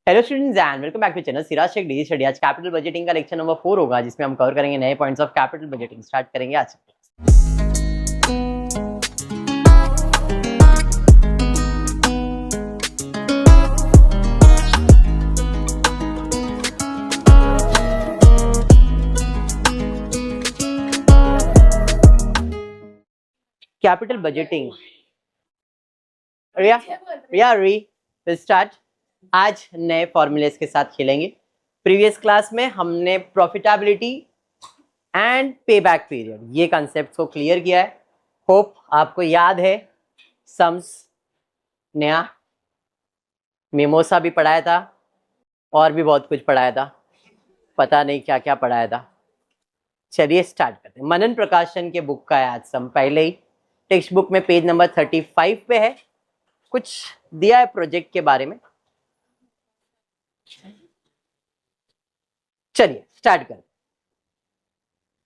Hello students and welcome back to channel Siraj Shaikh digi study. आज capital budgeting का lecture number 4 होगा, जिसमें हम कवर करेंगे नए points of capital budgeting. Start करेंगे आज। कैपिटल बजटिंग रिया स्टार्ट। आज नए फॉर्मूलेस के साथ खेलेंगे। प्रीवियस क्लास में हमने profitability and payback period ये कॉन्सेप्ट को क्लियर किया है। होप आपको याद है। सम्स नया मिमोसा भी पढ़ाया था और भी बहुत कुछ पढ़ाया था, पता नहीं क्या क्या पढ़ाया था। चलिए स्टार्ट करते हैं। मनन प्रकाशन के बुक का है आज सम। पहले ही टेक्स्ट बुक में पेज नंबर 35 पे है, कुछ दिया है प्रोजेक्ट के बारे में। चलिए स्टार्ट करें।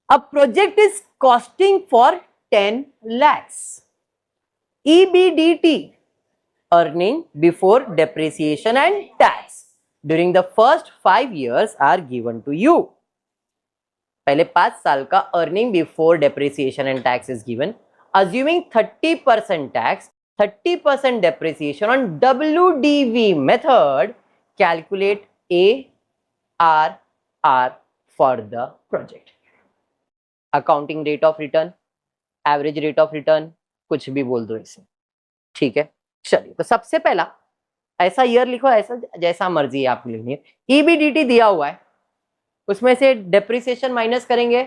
A project is costing for 10 lakhs. EBDT, earning before depreciation and tax, during the first 5 years are given to you. पहले 5 साल का earning before depreciation and tax is given, assuming 30% tax, 30% depreciation on WDV method. Calculate ARR for the project. Accounting rate of return, average rate of return, कुछ भी बोल दो इसे, ठीक है। चलिए तो सबसे पहला ऐसा ईयर लिखो, ऐसा जैसा मर्जी है आप लिखिए। ईबीडीटी दिया हुआ है, उसमें से डेप्रिसिएशन माइनस करेंगे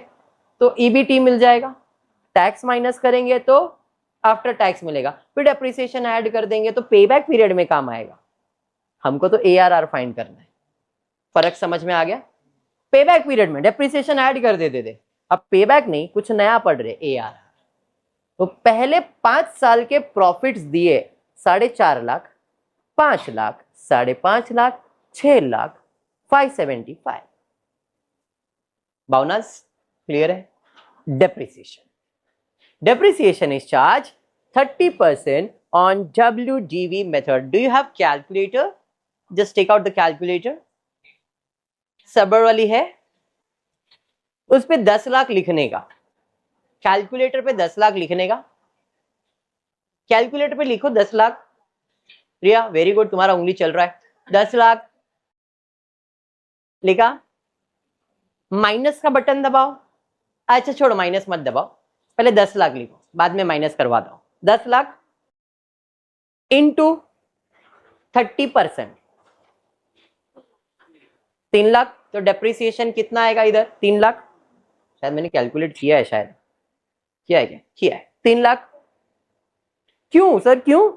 तो ईबीटी मिल जाएगा, टैक्स माइनस करेंगे तो आफ्टर टैक्स मिलेगा, फिर डेप्रिसिएशन ऐड कर देंगे तो पेबैक पीरियड में काम आएगा। हमको तो एआरआर फाइंड करना है। फर्क समझ में आ गया? पेबैक पीरियड में डेप्रिसिएशन ऐड कर देते थे, अब पेबैक नहीं, कुछ नया पढ़ रहे, एआरआर। तो पहले 5 साल के प्रॉफिट्स दिए 4.5 लाख, 5 लाख, 5.5 लाख, 6 लाख, 575। बाउनस क्लियर है? Depreciation is charged 30% on WDV method. Do you have calculator? Just take out the calculator. सबर वाली है, उस पे 10 लाख लिखने का। कैलकुलेटर पे 10 लाख लिखने का। कैलकुलेटर पे लिखो 10 लाख। रिया वेरी गुड, तुम्हारा उंगली चल रहा है। 10 लाख लिखा, माइनस का बटन दबाओ। अच्छा छोड़ो, माइनस मत दबाओ, पहले 10 लाख लिखो, बाद में माइनस करवा दो। 10 लाख इंटू 30%, 3 लाख। तो डेप्रिसिएशन कितना आएगा इधर? 3 लाख। शायद मैंने कैलकुलेट किया है, शायद किया है, क्या किया है? 3 लाख। क्यों सर, क्यों?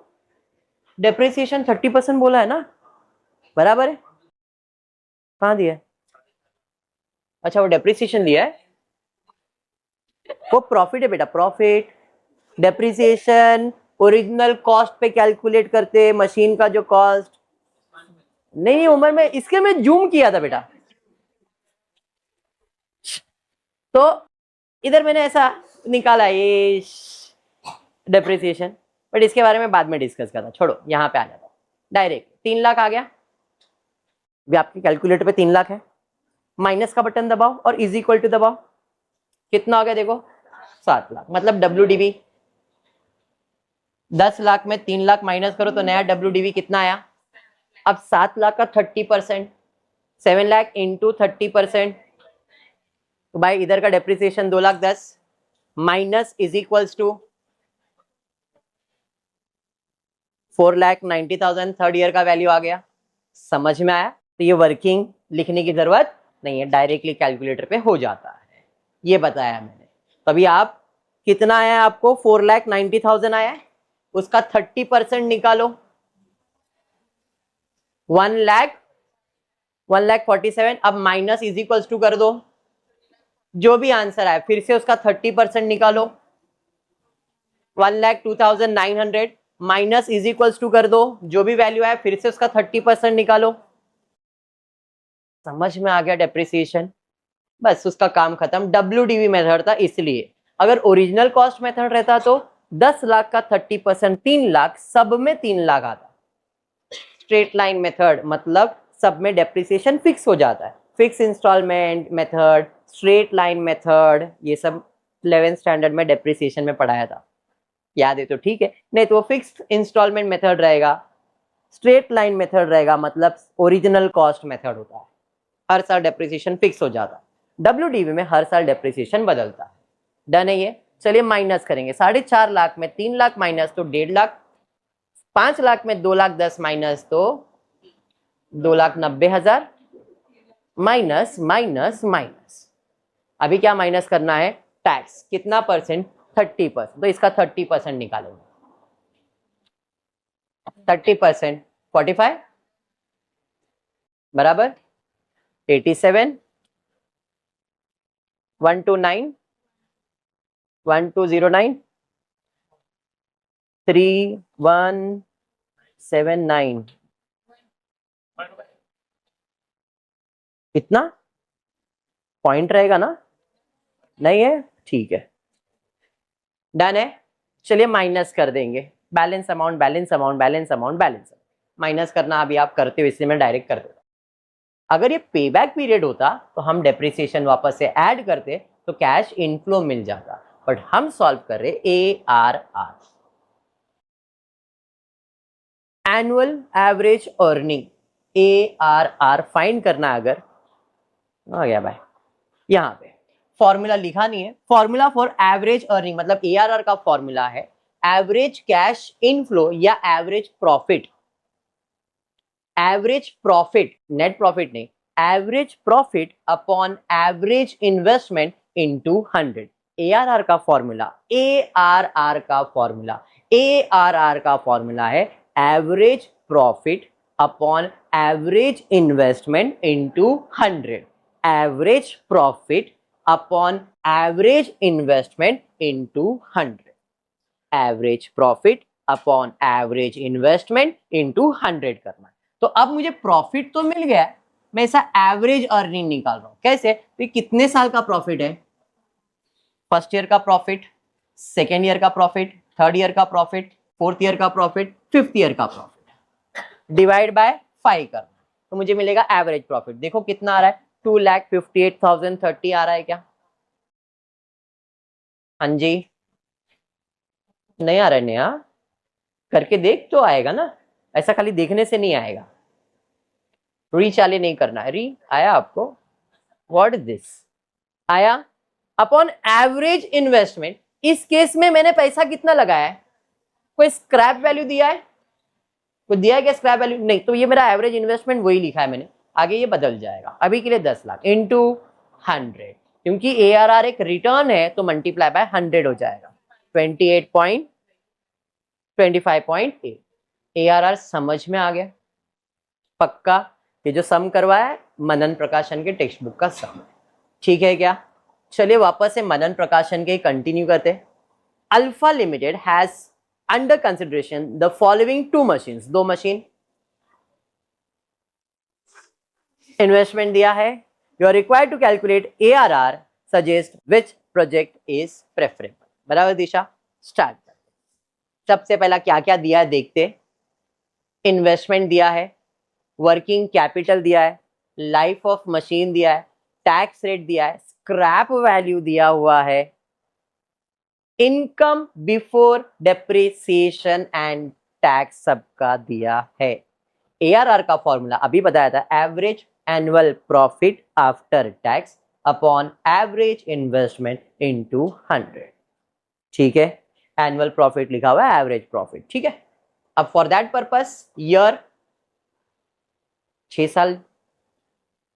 डेप्रिसिएशन 30% बोला है ना, बराबर है। कहां दिया है? अच्छा वो डेप्रिसिएशन दिया है, वो प्रॉफिट है बेटा, प्रॉफिट। डेप्रिसिएशन ओरिजिनल कॉस्ट पे कैलकुलेट करते, मशीन का जो कॉस्ट। नहीं उम्र में इसके में जूम किया था बेटा, तो इधर मैंने ऐसा निकाला ये डेप्रिसिएशन, बट इसके बारे में बाद में डिस्कस करता। छोड़ो, यहां पे आ जाता डायरेक्ट। 3 लाख आ गया, भी आपके कैलकुलेटर पे 3 लाख है। माइनस का बटन दबाओ और इज इक्वल टू दबाओ, कितना हो गया देखो? 7 लाख। मतलब WDV 10 लाख में 3 लाख माइनस करो तो नया WDV कितना आया? अब 7 लाख का 30%, 7 लाख इंटू 30%, तो भाई इधर का depreciation 2,10,000 minus is equals to 4,90,000। Third year का वैल्यू आ गया। समझ में आया? तो ये वर्किंग लिखने की जरूरत नहीं है, डायरेक्टली कैलकुलेटर पे हो जाता है, ये बताया मैंने। तभी आप कितना आया आपको? 4,90,000 आया है, उसका 30% निकालो, 1,47,000। अब माइनस इज इक्वल्स टू कर दो, जो भी आंसर आए फिर से उसका 30% निकालो, 1,02,900। माइनस इज इक्वल्स टू कर दो, जो भी वैल्यू आए फिर से उसका 30% निकालो। समझ में आ गया? डेप्रिसिएशन बस उसका काम खत्म। WDV मेथड था इसलिए, अगर ओरिजिनल कॉस्ट मेथड रहता तो 10 लाख का 30% 3 लाख, सब में 3 लाख आता। स्ट्रेट लाइन मेथड मतलब सब में डेप्रिसिएशन फिक्स हो जाता है। Fix instalment method, straight line method, ये सब 11th स्टैंडर्ड में डेप्रिसिएशन में पढ़ाया था, याद है तो ठीक है, नहीं तो वो फिक्स्ड इंस्टॉलमेंट मेथड रहेगा, स्ट्रेट लाइन मेथड रहेगा, मतलब ओरिजिनल कॉस्ट मेथड होता है, हर साल डेप्रिसिएशन फिक्स हो जाता है। WDV में हर साल डेप्रिसिएशन बदलता है। डन है ये। चलिए माइनस करेंगे, 4.5 लाख में 3 लाख माइनस तो 1.5 लाख, 5 लाख में 2 लाख 10 माइनस तो 2,90,000 माइनस माइनस माइनस। अभी क्या माइनस करना है, टैक्स कितना परसेंट, 30%, तो इसका 30% निकालेंगे। 30% 45 बराबर 87, 129, 1209, 3179, कितना पॉइंट रहेगा ना, नहीं है, ठीक है, डन है। चलिए माइनस कर देंगे, balance amount balance amount balance amount balance, minus करना अभी आप करते हो इसलिए मैं डायरेक्ट कर देता। अगर ये पे बैक पीरियड होता तो हम डेप्रिसिएशन वापस से ऐड करते तो कैश इनफ्लो मिल जाता, बट हम सॉल्व कर रहे ARR, annual average earning, ARR find करना। अगर आ गया भाई, यहाँ पे फॉर्मूला लिखा नहीं है, फॉर्मूला फॉर एवरेज अर्निंग मतलब ARR का फॉर्मूला है एवरेज कैश इनफ्लो या average profit, average profit, net profit नहीं, average profit upon average investment into 100। ARR का फॉर्मूला, ARR का फॉर्मूला, ARR का फॉर्मूला है average profit upon average investment into 100, average profit upon average investment into 100, average profit upon average investment into 100 करना है। तो अब मुझे प्रॉफिट तो मिल गया, मैं ऐसा एवरेज अर्निंग निकाल रहा हूं, कैसे, तो कितने साल का प्रॉफिट है, फर्स्ट ईयर का प्रॉफिट, सेकेंड ईयर का प्रॉफिट, थर्ड ईयर का प्रॉफिट, फोर्थ ईयर का प्रॉफिट, फिफ्थ ईयर का प्रॉफिट, डिवाइड बाय 5 करना, तो मुझे मिलेगा एवरेज प्रॉफिट। देखो कितना आ रहा है, 2,58,030 आ रहा है क्या, हाँ जी, नहीं आ रहा है नया, करके देख तो आएगा ना, ऐसा खाली देखने से नहीं आएगा, रीचाले नहीं करना है, री आया आपको, व्हाट इज दिस, आया। अपॉन एवरेज इन्वेस्टमेंट, इस केस में मैंने पैसा कितना लगाया है, कोई स्क्रैप वैल्यू दिया है, कोई दिया है क्या स्क्रैप वैल्यू, नहीं, तो ये मेरा एवरेज इन्वेस्टमेंट वही लिखा है मैंने, आगे ये बदल जाएगा, अभी के लिए 10 लाख इंटू 100, क्योंकि ARR एक रिटर्न है तो मल्टीप्लाई बाय 100 हो जाएगा, 25.8। ARR समझ में आ गया पक्का, ये जो सम करवाया है मनन प्रकाशन के टेक्स्ट बुक का सम है, ठीक है क्या। चलिए वापस से मनन प्रकाशन के कंटिन्यू करते। Alpha Limited has under consideration the following 2 machines, 2 machine, investment दिया है, you are required to calculate ARR, suggest which project is preferable, बराबर दिशा, स्टार्ट करते। सबसे पहला क्या क्या दिया है देखते, इन्वेस्टमेंट दिया है, वर्किंग कैपिटल दिया है, लाइफ ऑफ मशीन दिया है, टैक्स रेट दिया है, स्क्रैप वैल्यू दिया हुआ है, income before depreciation and tax सबका दिया है। ARR का फॉर्मूला अभी बताया था, average annual profit after tax upon average investment into 100, ठीक है, एनुअल प्रॉफिट लिखा हुआ है, एवरेज प्रॉफिट, ठीक है। अब फॉर दैट पर्पस ईयर 6 साल,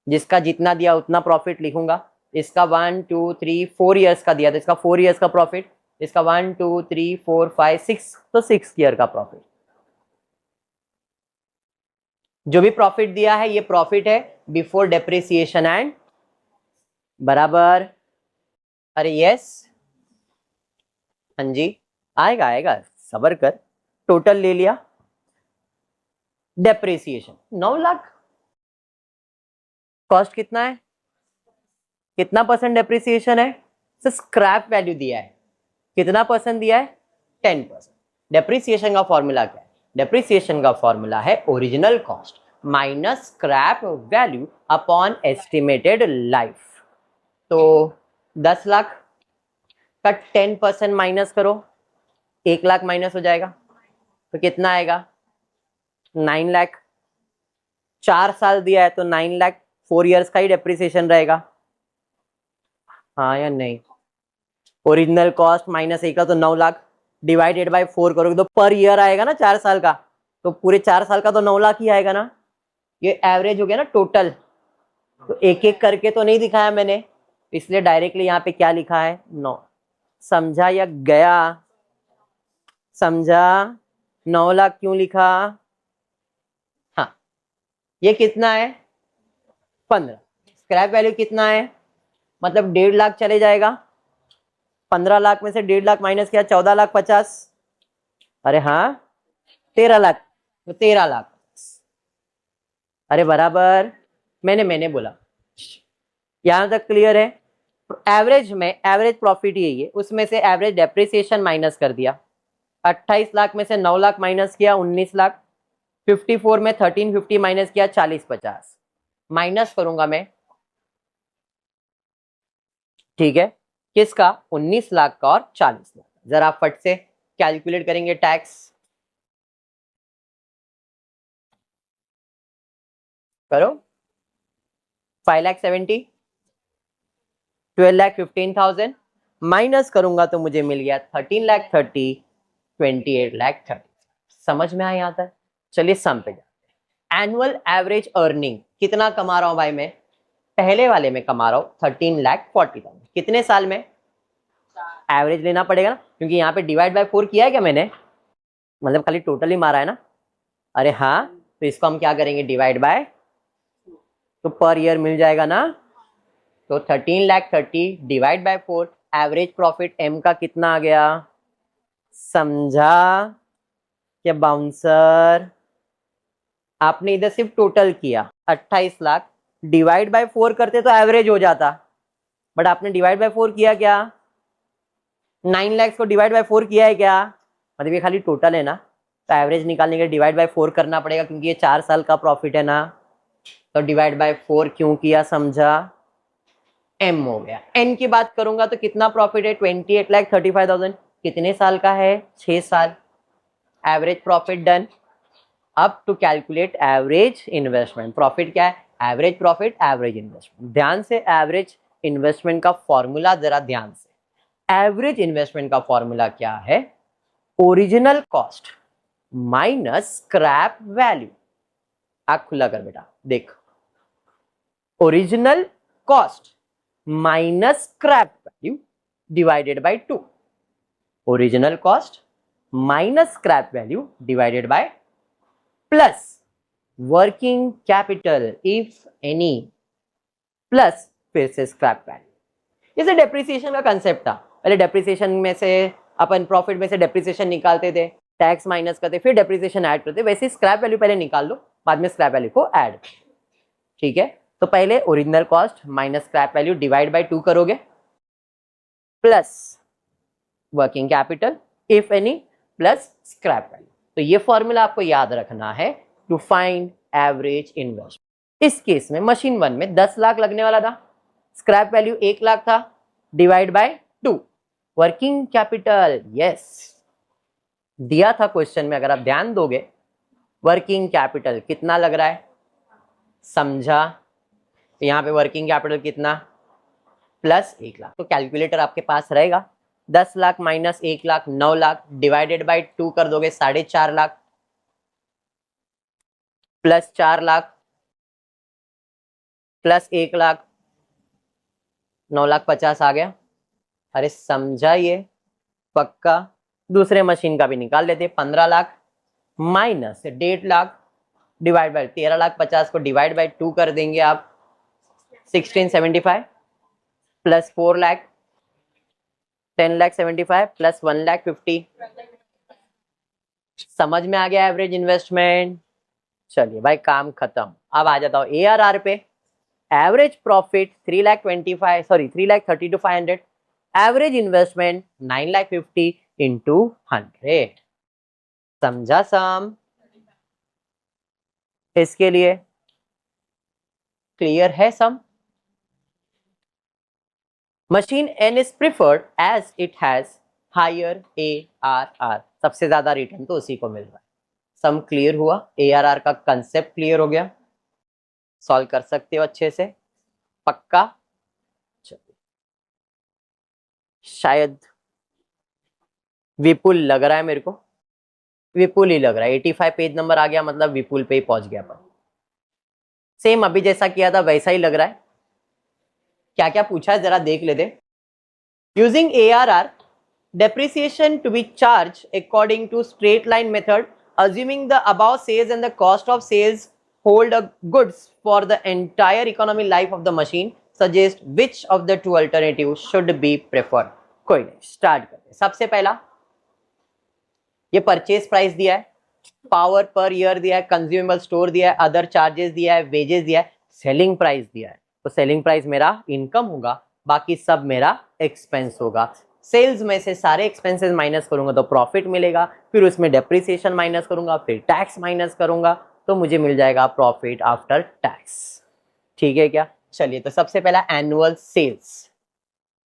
जिसका जितना दिया उतना प्रॉफिट लिखूंगा, इसका 1 2 3 4 ईयर्स का दिया तो इसका 4 ईयर्स का प्रॉफिट, इसका 1 2 3 4 5 6 तो 6 ईयर का प्रॉफिट। जो भी प्रॉफिट दिया है ये प्रॉफिट है बिफोर डेप्रिसिएशन एंड, बराबर, अरे यस, हाँ जी, आएगा आएगा, सबर कर, टोटल ले लिया, डेप्रिसिएशन 9 लाख, कॉस्ट कितना है, कितना परसेंट डेप्रिसिएशन है, स्क्रैप वैल्यू दिया है, कितना परसेंट दिया है, 10%। डेप्रिसिएशन का फॉर्मूला क्या है, डेप्रिसिएशन का फॉर्मूला है original cost minus scrap value upon estimated life. तो 10 लाख का 10% माइनस करो, 1 लाख माइनस हो जाएगा, तो कितना आएगा? 9 लाख। 4 साल दिया है तो 9 लाख 4 ईयर्स का ही डेप्रिसिएशन रहेगा, हाँ या नहीं? ओरिजिनल कॉस्ट माइनस 1 लाख तो 9 लाख, डिवाइडेड बाय 4 करोगे तो पर ईयर आएगा ना 4 साल का, तो पूरे 4 साल का तो 9 लाख ही आएगा ना। ये एवरेज हो गया ना टोटल, तो एक एक करके तो नहीं दिखाया मैंने, इसलिए डायरेक्टली यहाँ पे क्या लिखा है? 9। समझा या गया? समझा? 9 लाख क्यों लिखा? हाँ, ये कितना है? 15। स्क्रैप वैल्यू कितना है? मतलब 1.5 लाख चले जाएगा। 15 लाख में से 1.5 लाख माइनस किया, 14 लाख 50। अरे हाँ, 13 लाख, तो 13 लाख। अरे बराबर, मैंने बोला। यहां तक क्लियर है? एवरेज में एवरेज प्रॉफिट यही है, उसमें से एवरेज डेप्रिसिएशन माइनस कर दिया। 28 लाख में से 9 लाख माइनस किया, 19 लाख। 54 में 1350 माइनस किया, 40-50 माइनस करूंगा मैं, ठीक है? किसका? 19 लाख का और 40 लाख। जरा फट से कैलकुलेट करेंगे टैक्स, करो। 5,70,000, 12,15,000 माइनस करूंगा तो मुझे मिल गया 13,30,000, 28,30,000। समझ में आया यहाँ तक? चलिए सम पे जाते हैं। एनुअल एवरेज अर्निंग कितना कमा रहा हूं भाई मैं? पहले वाले में कमा रहा हूं 13,40,000। कितने साल में? एवरेज लेना पड़ेगा ना, क्योंकि यहाँ पे डिवाइड बाय 4 किया है क्या मैंने? मतलब खाली टोटल ही मारा है ना। अरे हाँ, तो इसको हम क्या करेंगे? डिवाइड बाय, तो पर ईयर मिल जाएगा ना। तो 13,30,000 डिवाइड बाय 4, एवरेज प्रॉफिट एम का कितना आ गया? समझा क्या बाउंसर? आपने इधर सिर्फ टोटल किया 28 लाख, डिवाइड बाय 4 करते तो एवरेज हो जाता, बट आपने डिवाइड बाय 4 किया क्या? 9 लाख को डिवाइड बाय 4 किया है क्या? मतलब ये खाली टोटल है ना, तो एवरेज निकालने के लिए डिवाइड बाय 4 करना पड़ेगा, क्योंकि ये 4 साल का प्रॉफिट है ना। तो डिवाइड बाय 4 क्यों किया? समझा? एम हो गया। एन की बात करूंगा तो कितना प्रॉफिट है? 28,35,000। कितने साल का है? 6 साल। Average profit done. अब to calculate average investment. Profit क्या है? Average profit, average investment. ध्यान से एवरेज इन्वेस्टमेंट का फॉर्मूला जरा ध्यान से। एवरेज इन्वेस्टमेंट का फॉर्मूला क्या है? Original cost minus scrap value. आँख खुला कर बेटा, देख। Original cost minus scrap value divided by 2। Original cost minus scrap value divided by plus working capital if any, plus फिर से स्क्रैप वैल्यू। जैसे डेप्रिसिएशन का कंसेप्ट था, पहले डेप्रिसिएशन में से अपन प्रॉफिट में से डेप्रिसिएशन निकालते थे, टैक्स माइनस करते, फिर डेप्रिसिएशन ऐड करते, वैसे स्क्रैप वैल्यू पहले निकाल लो, बाद में स्क्रैप वैल्यू को ऐड, ठीक है? तो पहले original cost minus scrap value divide by 2 करोगे, plus working capital if any, plus scrap value. तो ये फॉर्मूला आपको याद रखना है टू फाइंड एवरेज इन्वेस्टमेंट। इस केस में मशीन 1 में 10 लाख लगने वाला था, स्क्रैप वैल्यू 1 लाख था, divide by 2। Working capital, yes, दिया था क्वेश्चन में, अगर आप ध्यान दोगे, वर्किंग कैपिटल कितना लग रहा है? समझा? यहाँ पे वर्किंग कैपिटल कितना? प्लस 1 लाख। तो कैलकुलेटर आपके पास रहेगा। 10 lakh minus 1 lakh 9 lakh, divided by 2 कर दोगे 4.5 लाख, प्लस 4 लाख, प्लस 1 लाख, 9,50,000 आ गया। अरे समझा ये? पक्का? दूसरे मशीन का भी निकाल लेते। 15 lakh minus 1.5 lakh divide by 13,50,000 को डिवाइड बाय 2 कर देंगे आप, 1675, प्लस 4 लाख 10,75,000 प्लस 1,50,000। समझ में आ गया एवरेज इन्वेस्टमेंट? चलिए भाई, काम खत्म। अब आ जाता हूं ARR पे। Average profit 3,32,500, average investment 9,50,000 into 100। समझा सम? इसके लिए क्लियर है सम? Machine N is preferred as it has higher ARR, सबसे ज्यादा रिटर्न तो उसी को मिल रहा है। सम क्लियर हुआ? ARR का कंसेप्ट क्लियर हो गया? सॉल्व कर सकते हो अच्छे से? पक्का? शायद विपुल लग रहा है मेरे को, विपुल ही लग रहा है। 85 पेज नंबर आ गया, मतलब विपुल पे ही पहुंच गया। पर सेम अभी जैसा किया था वैसा ही लग रहा है। क्या क्या पूछा है जरा देख लेते। Using ARR, depreciation to be charged according to straight line method, assuming the above sales and the cost of sales hold a goods for the entire economic life of the machine, suggest which of the two alternatives should be preferred. कोई नहीं, start करते। सबसे पहला ये purchase price दिया है, power per year दिया है, कंज्यूमेबल स्टोर दिया है, अदर चार्जेस दिया है, वेजेस दिया है, सेलिंग प्राइस दिया है। तो सेलिंग प्राइस मेरा इनकम होगा, बाकी सब मेरा एक्सपेंस होगा। सेल्स में से सारे एक्सपेंसेस माइनस करूंगा तो प्रॉफिट मिलेगा, फिर उसमें डेप्रिसिएशन माइनस करूंगा, फिर टैक्स माइनस करूंगा, तो मुझे मिल जाएगा प्रॉफिट आफ्टर टैक्स। ठीक है क्या? चलिए, तो सबसे पहला annual sales.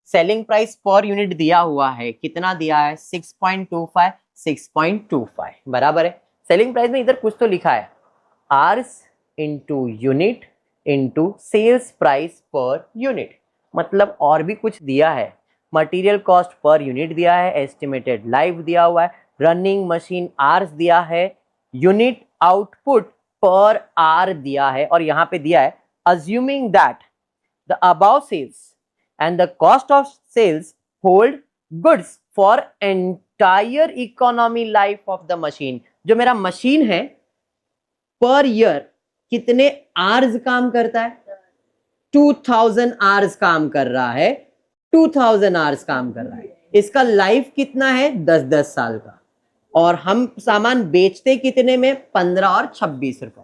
Selling price per unit दिया हुआ है, कितना दिया है? 6.25, 6.25 बराबर है। सेलिंग प्राइस में इधर कुछ तो लिखा है, आर्स into unit into sales price per unit, मतलब और भी कुछ दिया है। मटेरियल कॉस्ट पर यूनिट दिया है, एस्टिमेटेड लाइफ दिया हुआ है, रनिंग मशीन आवर्स दिया है, यूनिट आउटपुट पर आर दिया है, और यहां पे दिया है assuming that the above sales and the cost of sales hold goods for entire economy life of the machine. जो मेरा मशीन है पर ईयर कितने आवर्स काम करता है? 2000 आवर्स काम कर रहा है, 2000 आवर्स काम कर रहा है। इसका लाइफ कितना है? 10-10 साल का। और हम सामान बेचते कितने में? 15 और 26 रुपए।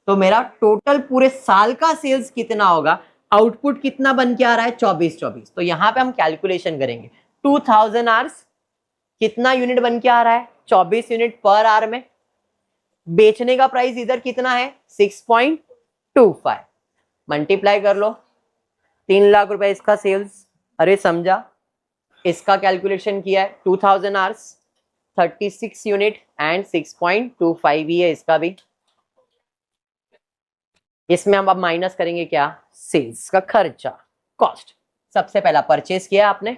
तो मेरा टोटल पूरे साल का सेल्स कितना होगा? आउटपुट कितना बन के आ रहा है? 24। तो यहां पे हम कैलकुलेशन करेंगे 2000 आवर्स कितना यूनिट बन के आ रहा है? 24 यूनिट पर आवर में। बेचने का प्राइस इधर कितना है? 6.25, मल्टीप्लाई कर लो, 3 लाख रुपए इसका सेल्स। अरे समझा? इसका कैलकुलेशन किया है 2000 आवर्स, 36 यूनिट एंड 6.25 ही है इसका भी। इसमें हम अब माइनस करेंगे क्या? सेल्स का खर्चा, कॉस्ट। सबसे पहला परचेज किया आपने,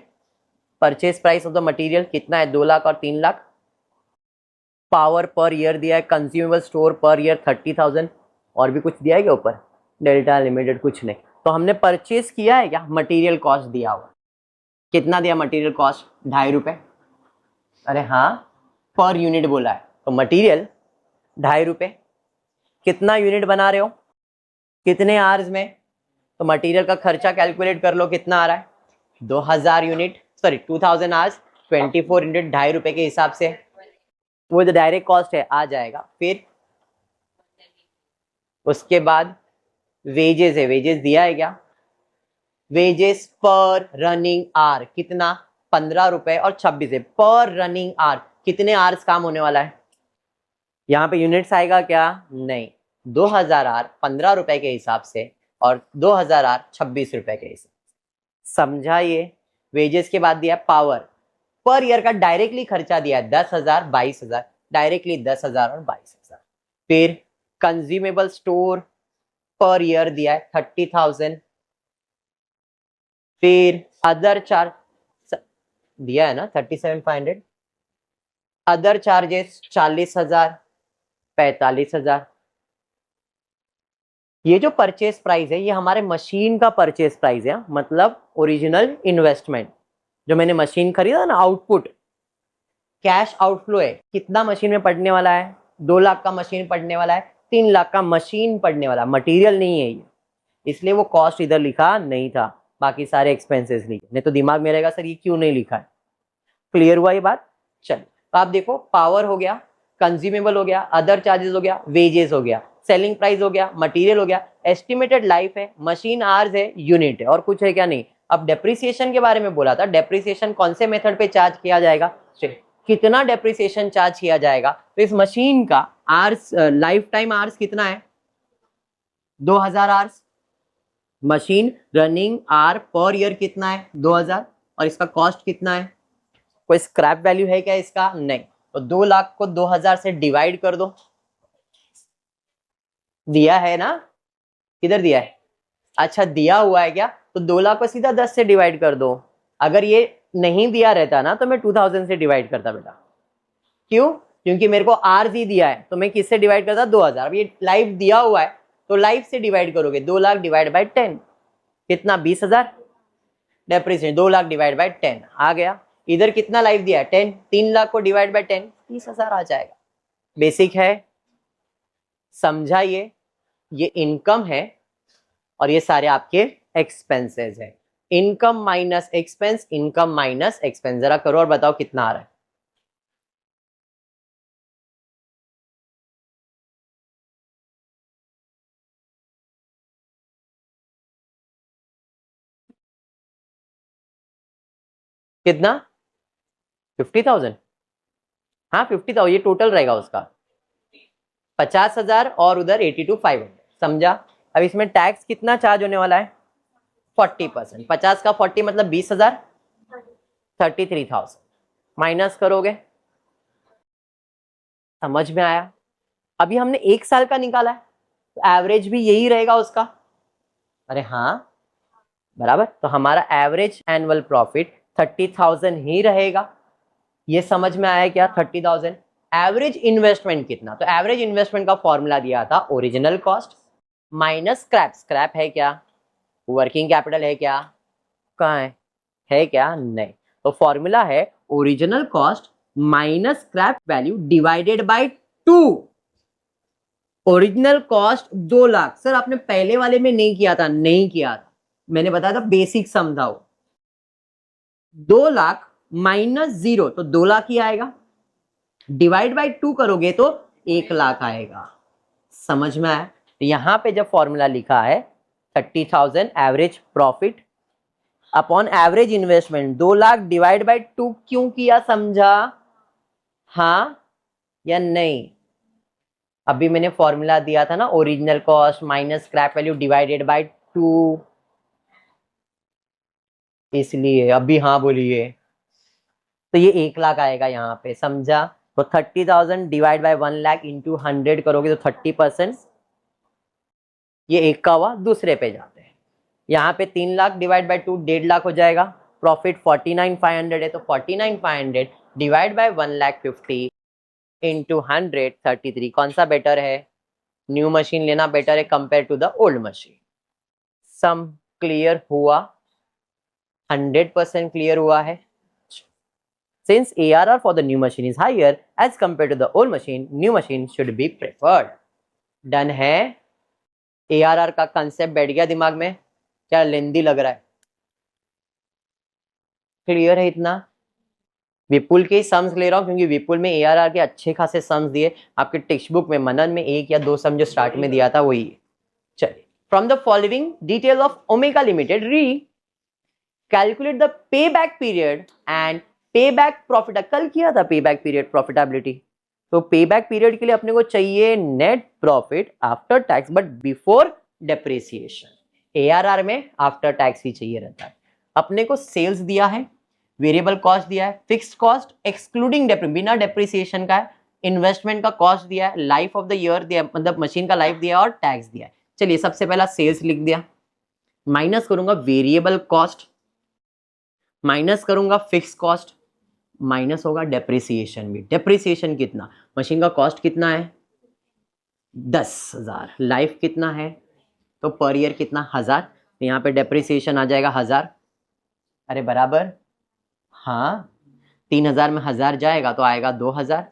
purchase price of the material कितना है? 2 लाख और 3 लाख। पावर पर ईयर दिया है, कंज्यूमेबल स्टोर पर ईयर 30,000, और भी कुछ दिया है क्या ऊपर? डेल्टा लिमिटेड कुछ नहीं। तो हमने परचेज किया है क्या? मटेरियल कॉस्ट दिया हुआ, कितना दिया मटेरियल कॉस्ट? 2.5 रुपए। अरे हाँ, पर यूनिट बोला है, तो मटेरियल 2.5 रुपए। कितना यूनिट बना रहे हो? कितने आवर्स में? तो मटेरियल का खर्चा कैलकुलेट कर लो, कितना आ रहा है? 2000 यूनिट, सॉरी 2000 आवर्स, 24 यूनिट 2.5 रुपए के हिसाब से, वो जो डायरेक्ट कॉस्ट है आ जाएगा। फिर उसके बाद वेजेस है, वेजेस दिया है क्या? वेजेस पर रनिंग आवर कितना? 15 रुपए और 26 है पर रनिंग आवर। कितने आवर्स काम होने वाला है? यहाँ पे यूनिट्स आएगा क्या? नहीं, 2000 आवर 15 रुपए के हिसाब से और 2000 आवर 26 रुपए के हिसाब से। समझा ये? वेजेस के बाद दिया पावर पर ईयर का डायरेक्टली खर्चा दिया है 10,000, 22,000, डायरेक्टली 10,000 और 22,000। फिर कंज्यूमेबल स्टोर पर ईयर दिया है 30,000। फिर अदर चार्ज दिया है ना 37,500, अदर चार्जेस 40,000, 45,000। ये जो परचेस प्राइस है ये हमारे मशीन का परचेस प्राइस है, मतलब ओरिजिनल इन्वेस्टमेंट जो मैंने मशीन खरीदा ना, आउटपुट कैश आउटफ्लो है। कितना मशीन में पड़ने वाला है? 2 लाख का मशीन पड़ने वाला है, 3 लाख का मशीन पड़ने वाला, मटेरियल नहीं है ये, इसलिए वो कॉस्ट इधर लिखा नहीं था, बाकी सारे एक्सपेंसेस लिखे। नहीं तो दिमाग में रहेगा सर ये क्यों नहीं लिखा है। क्लियर हुआ ये बात? चलिए, तो आप देखो पावर हो गया, कंज्यूमेबल हो गया, अदर चार्जेस हो गया, वेजेस हो गया, सेलिंग प्राइस हो गया, मटेरियल हो गया, एस्टिमेटेड लाइफ है, मशीन आवर्स है, यूनिट है, और कुछ है क्या? नहीं। अब डेप्रिसिएशन के बारे में बोला था, डेप्रिसिएशन कौन से मेथड पे चार्ज किया जाएगा? कितना डेप्रिसिएशन चार्ज किया जाएगा? तो इस मशीन का आवर्स, लाइफ टाइम आवर्स कितना है? 2000 hours, machine running hours per year कितना है 2000, और इसका कॉस्ट कितना है, कोई स्क्रैप वैल्यू है क्या इसका, नहीं, तो 2 लाख को 2000 से डिवाइड कर दो, दिया है ना, किधर दिया है, अच्छा दिया हुआ है क्या, तो 2 लाख को सीधा 10 से डिवाइड कर दो, अगर ये नहीं दिया रहता ना तो मैं 2000 से डिवाइड करता बेटा, क्यों, क्योंकि मेरे को आरजी दिया है तो मैं किससे डिवाइड करता 2000, अब ये लाइफ दिया हुआ है तो लाइफ से डिवाइड करोगे, 2 लाख डिवाइड बाय 10 कितना 20,000, डेप्रिसिएशन 2 लाख डिवाइड बाय 10 आ गया, इधर कितना लाइफ दिया है 10, 3 लाख को डिवाइड बाय 10 30,000 आ जाएगा, बेसिक है, समझा ये इनकम है और ये सारे आपके एक्सपेंसेस है, income minus expense, income minus expense, जरा करो और बताओ कितना आ रहा है, कितना 50,000, हाँ 50,000 ये टोटल रहेगा उसका, 50,000 और उधर 82,500, समझा, अब इसमें टैक्स कितना चार्ज होने वाला है 40%, 50 का 40 मतलब 20,000, 33,000 माइनस करोगे, समझ में आया, अभी हमने 1 साल का निकाला है तो एवरेज भी यही रहेगा उसका, अरे हाँ बराबर, तो हमारा एवरेज एनुअल प्रॉफिट 30,000 ही रहेगा, ये समझ में आया क्या 30,000, एवरेज इन्वेस्टमेंट कितना, तो एवरेज इन्वेस्टमेंट का फॉर्मूला दिया था original cost minus scrap, scrap है क्या, वर्किंग कैपिटल है क्या, कहाँ है क्या, नहीं, तो फॉर्मूला है original cost minus scrap value divided by 2, original cost 2 lakh, sir आपने पहले वाले में नहीं किया था, नहीं किया था, मैंने बताया था बेसिक समझाओ, 2 लाख माइनस 0 तो 2 लाख ही आएगा, डिवाइड बाय 2 करोगे तो 1 लाख आएगा, समझ में आया, यहां पे जब फॉर्मूला लिखा है 30,000 average profit upon average investment, 2 lakh divide by 2 क्यों किया, समझा, हाँ या नहीं, अभी मैंने फॉर्मूला दिया था ना original cost minus scrap value divided by 2, इसलिए अभी हाँ बोलिए, तो ये 1 लाख आएगा यहाँ पे, समझा, तो 30,000 डिवाइड बाय 1 लाख इंटू 100 करोगे तो 30%, ये एक का हुआ, दूसरे पे जाते हैं, यहाँ पे 3 लाख डिवाइड बाय 2 1.5 लाख हो जाएगा, प्रॉफिट 49,500 है तो 49,500 डिवाइड बाय 1,50,000 इंटू 100 33, कौन सा बेटर है, न्यू मशीन लेना बेटर है compare to the old machine, सम क्लियर हुआ, 100% क्लियर हुआ है, since ARR for the new machine is higher as compared to the old machine, new machine should be preferred, done है, ARR का concept बैठ गया दिमाग में, क्या लेंदी लग रहा है, क्लियर है इतना, विपुल के सम्स ले रहा हूं क्योंकि विपुल में ARR के अच्छे खासे सम्स दिए, आपके टेक्स्ट बुक में मनन में 1 या 2 सम जो स्टार्ट में दिया था वही है, चलिए, from the following detail of Omega limited recalculate the payback period and payback profit, कल किया था पे बैक पीरियड प्रॉफिटेबिलिटी, तो पे बैक पीरियड के लिए अपने को चाहिए net profit after tax but before depreciation, ARR में आफ्टर टैक्स ही चाहिए रहता है, अपने को सेल्स दिया है, वेरिएबल कॉस्ट दिया है, फिक्स्ड कॉस्ट एक्सक्लूडिंग बिना डेप्रिसिएशन का है, इन्वेस्टमेंट का कॉस्ट दिया है, लाइफ ऑफ द ईयर दिया, मतलब मशीन का लाइफ दिया है और टैक्स दिया है, चलिए सबसे पहला सेल्स लिख दिया, माइनस करूंगा वेरिएबल कॉस्ट, माइनस करूंगा फिक्स कॉस्ट, माइनस होगा डेप्रिसिएशन भी, डेप्रिसिएशन कितना, मशीन का कॉस्ट कितना है 10,000, लाइफ कितना है तो पर ईयर कितना 1000, तो यहाँ पे डेप्रिसिएशन आ जाएगा 1000, अरे बराबर, हाँ 3,000 में 1000 जाएगा तो आएगा 2,000,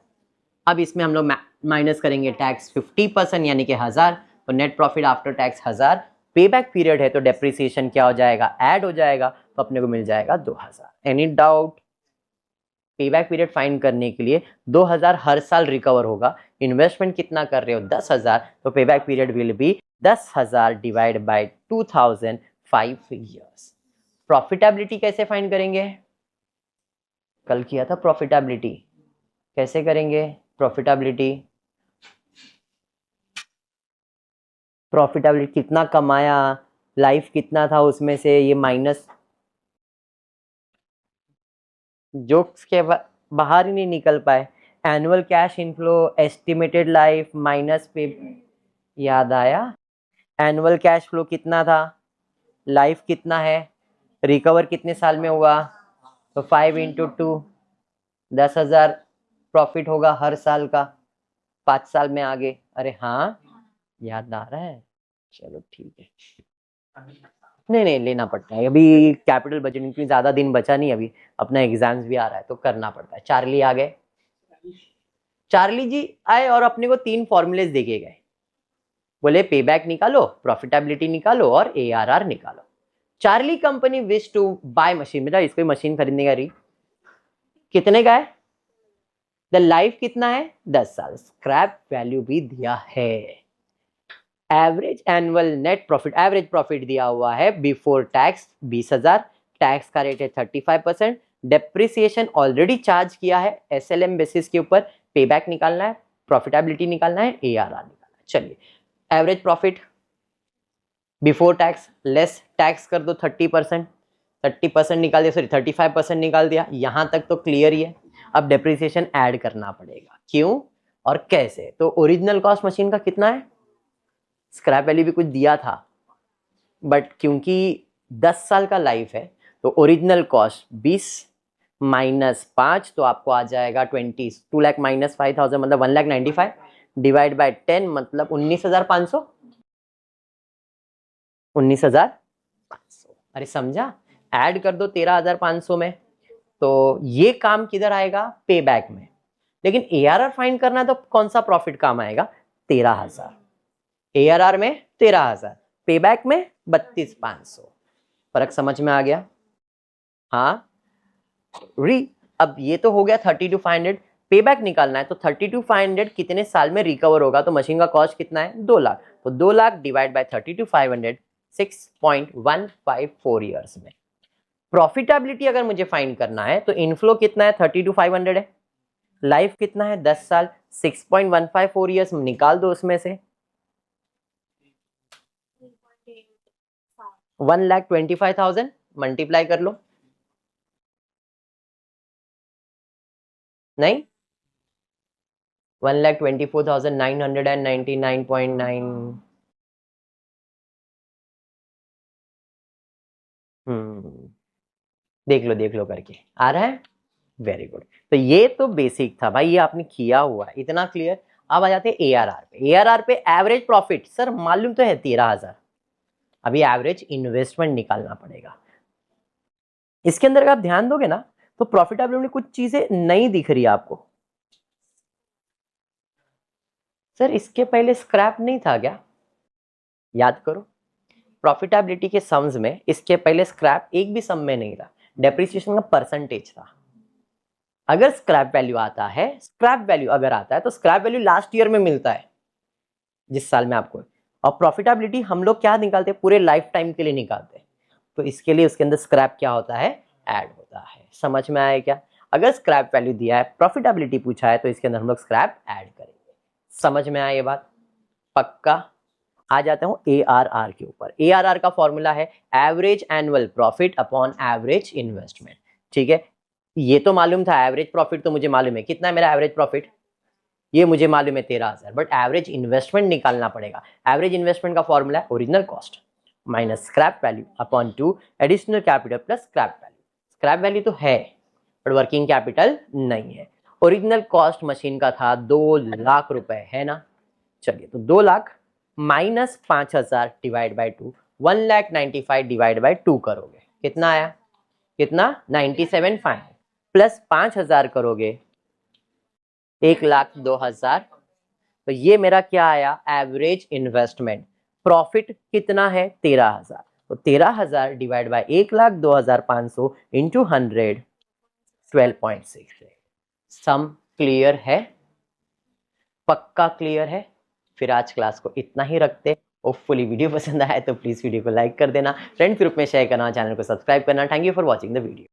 अब इसमें हम लोग माइनस करेंगे टैक्स 50% यानी कि 1000, तो नेट प्रॉफिट आफ्टर टैक्स 1000, पे बैक पीरियड है तो डेप्रिसिएशन क्या हो जाएगा ऐड हो जाएगा, तो अपने को मिल जाएगा 2000, एनी डाउट, पे बैक पीरियड फाइंड करने के लिए 2000 हर साल रिकवर होगा, इन्वेस्टमेंट कितना कर रहे हो 10,000, तो पे back period will be 10,000 divide by 2000 5 years, profitability कैसे फाइंड करेंगे, कल किया था प्रॉफिटेबिलिटी, कैसे करेंगे प्रॉफिटेबिलिटी, प्रॉफिटेबिलिटी कितना कमाया, लाइफ कितना था उसमें से, ये माइनस, जोक्स के बाहर ही नहीं निकल पाए। Annual cash inflow, estimated life minus पे, याद आया? एनुअल कैश फ्लो कितना था, लाइफ कितना है, रिकवर कितने साल में हुआ, तो 5 × 2 10,000 प्रॉफिट होगा हर साल का, 5 साल में आगे। अरे हाँ, याद आ रहा है, चलो ठीक है। नहीं नहीं, लेना पड़ता है, अभी कैपिटल बजटिंग की ज्यादा दिन बचा नहीं, अभी अपना एग्जाम्स भी आ रहा है तो करना पड़ता है। चार्ली आ गए, चार्ली जी आए और अपने को 3 फॉर्मूलेज देके गए, बोले पे बैक निकालो, प्रॉफिटेबिलिटी निकालो और ARR निकालो। Charlie company wish to buy machine, बेटा इसको मशीन खरीदने का रही, कितने का है, द लाइफ कितना है 10 साल, स्क्रैप वैल्यू भी दिया है, average annual net profit, average profit दिया हुआ है बिफोर टैक्स 20,000, टैक्स का रेट है 35%, डेप्रिसिएशन ऑलरेडी चार्ज किया है SLM बेसिस के ऊपर, पे बैक निकालना है, प्रॉफिटेबिलिटी निकालना है, ARR निकालना है। चलिए, average profit before tax less tax कर दो 30%, 30% निकाल दिया, सॉरी 35% निकाल दिया, यहां तक तो क्लियर ही है। अब डेप्रिसिएशन ऐड करना पड़ेगा, क्यों और कैसे, तो ओरिजिनल कॉस्ट मशीन का कितना है, स्क्रैप वैल्यू भी कुछ दिया था, बट क्योंकि 10 साल का लाइफ है तो ओरिजिनल कॉस्ट 20 माइनस 5 तो आपको आ जाएगा 20, 2 लाख माइनस 5,000 मतलब 1,95,000 डिवाइड बाय 10 मतलब 19,500, 19,500। अरे समझा, ऐड कर दो 13,500 में, तो ये काम किधर आएगा, पे बैक में। लेकिन ARR फाइंड करना है तो कौन सा प्रॉफिट काम आएगा, 13,000, ARR में 13,000, पे बैक में 32,500। फर्क समझ में आ गया? हाँ अब ये तो हो गया 32,500, पे बैक निकालना है तो 32,500 कितने साल में रिकवर होगा, तो मशीन का कॉस्ट कितना है 2 लाख, तो 2 लाख डिवाइड बाय 32,500 6.154 ईयर्स में। प्रॉफिटेबिलिटी अगर मुझे फाइंड करना है तो इनफ्लो कितना है 32,500 है, लाइफ कितना है 10 साल, 6.154 ईयर्स निकाल दो उसमें से, 1,25,000 मल्टीप्लाई कर लो, नहीं 1,24,999.9। देख लो करके आ रहा है, वेरी गुड। तो ये तो बेसिक था भाई, ये आपने किया हुआ है, इतना क्लियर। अब आ जाते हैं ARR पे। ARR पे एवरेज प्रॉफिट सर मालूम तो है 13,000, अभी एवरेज इन्वेस्टमेंट निकालना पड़ेगा। इसके अंदर अगर आप ध्यान दोगे ना तो प्रॉफिटेबिलिटी में कुछ चीजें नहीं दिख रही आपको। सर इसके पहले स्क्रैप नहीं था क्या, याद करो, प्रॉफिटेबिलिटी के सम्स में इसके पहले स्क्रैप एक भी सम में नहीं था, डेप्रिसिएशन का परसेंटेज था। अगर स्क्रैप वैल्यू आता है, स्क्रैप वैल्यू अगर आता है तो स्क्रैप वैल्यू लास्ट ईयर में मिलता है जिस साल में आपको, और प्रॉफिटेबिलिटी हम लोग क्या निकालते हैं, पूरे लाइफ टाइम के लिए निकालते हैं, तो इसके लिए उसके अंदर स्क्रैप क्या होता है, ऐड होता है। समझ में आया क्या? अगर स्क्रैप वैल्यू दिया है, प्रॉफिटेबिलिटी पूछा है, तो इसके अंदर हम लोग स्क्रैप ऐड करेंगे। समझ में आया ये बात? पक्का। आ जाता हूं ARR के ऊपर। ARR का फॉर्मूला है average annual profit upon average investment. ठीक है, ये तो मालूम था, एवरेज प्रॉफिट तो मुझे मालूम है, कितना है मेरा एवरेज प्रॉफिट, ये मुझे मालूम है 13,000, बट एवरेज इन्वेस्टमेंट निकालना पड़ेगा। एवरेज इन्वेस्टमेंट का फॉर्मूला है original cost minus scrap value upon 2 additional capital plus scrap value. Scrap value तो है बट वर्किंग कैपिटल नहीं है। ओरिजिनल कॉस्ट मशीन का था 2 लाख रुपए, है ना? चलिए, तो 2 lakh minus 5,000 divide by 2, 1,95,000 divide by 2 करोगे, कितना आया, कितना 97,500 प्लस 5,000 करोगे 1,02,000, तो ये मेरा क्या आया, एवरेज इन्वेस्टमेंट। प्रॉफिट कितना है 13,000, तो 13,000 डिवाइड बाई 1,02,500 इंटू 100 12.6। सम क्लियर है? पक्का क्लियर है? फिर आज क्लास को इतना ही रखते। होपफुली वीडियो पसंद आया तो प्लीज वीडियो को लाइक कर देना, फ्रेंड ग्रुप में शेयर करना, चैनल को सब्सक्राइब करना। Thank you for watching the video.